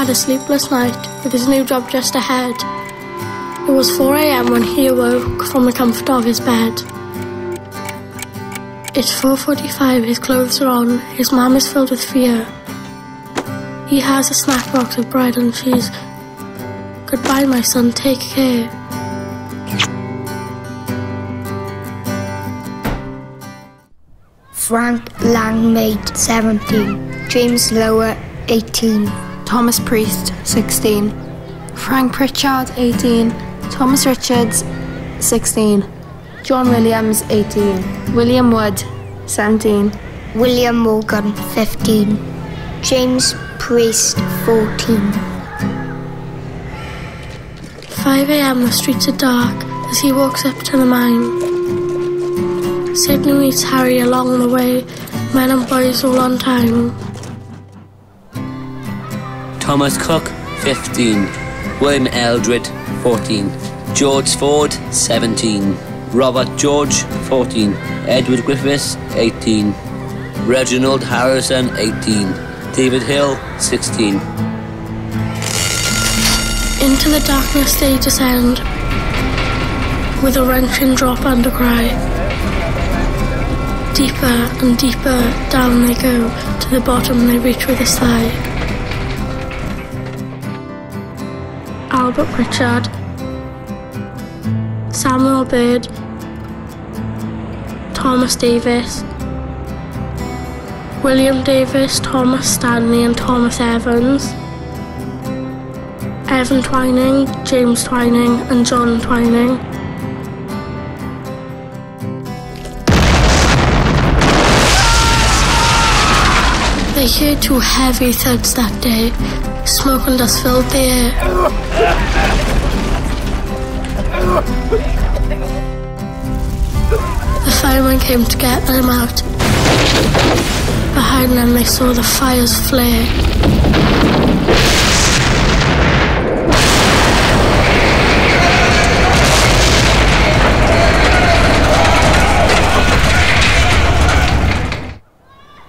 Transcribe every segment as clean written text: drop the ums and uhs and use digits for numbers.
had a sleepless night with his new job just ahead. It was 4 a.m. when he awoke from the comfort of his bed. It's 4:45, his clothes are on, his mum is filled with fear. He has a snack box of bread and cheese. Goodbye, my son, take care. Frank Langmaid, 17. James Lower, 18. Thomas Priest, 16. Frank Pritchard, 18. Thomas Richards, 16. John Williams, 18. William Wood, 17. William Morgan, 15. James Priest, 14. 5 a.m. the streets are dark as he walks up to the mine. Sidney meets Harry along the way, men and boys all on time. Thomas Cook, 15. William Eldred, 14. George Ford, 17. Robert George, 14. Edward Griffiths, 18. Reginald Harrison, 18. David Hill, 16. Into the darkness they descend, with a wrenching drop and a cry. Deeper and deeper down they go, to the bottom they reach with a sigh. Albert Pritchard, Samuel Bird, Thomas Davis, William Davis, Thomas Stanley and Thomas Evans, Evan Twining, James Twining and John Twining. They heard two heavy thuds that day. Smoke and dust filled the air. The firemen came to get them out. Behind them they saw the fires flare.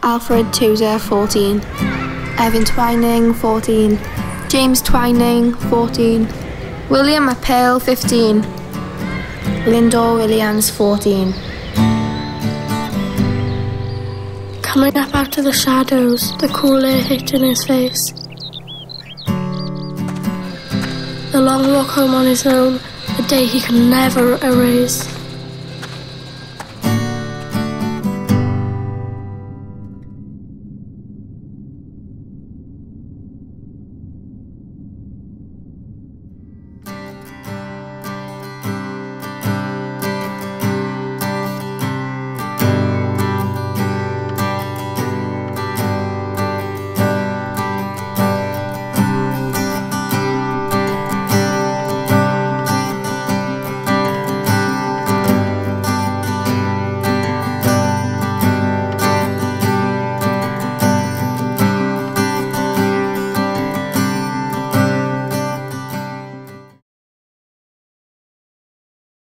Alfred Tudor, 14. Evan Twining, 14. James Twining, 14. William Appel, 15. Lindor Williams, 14. Coming up out of the shadows, the cool air hitting his face. The long walk home on his own, the day he can never erase.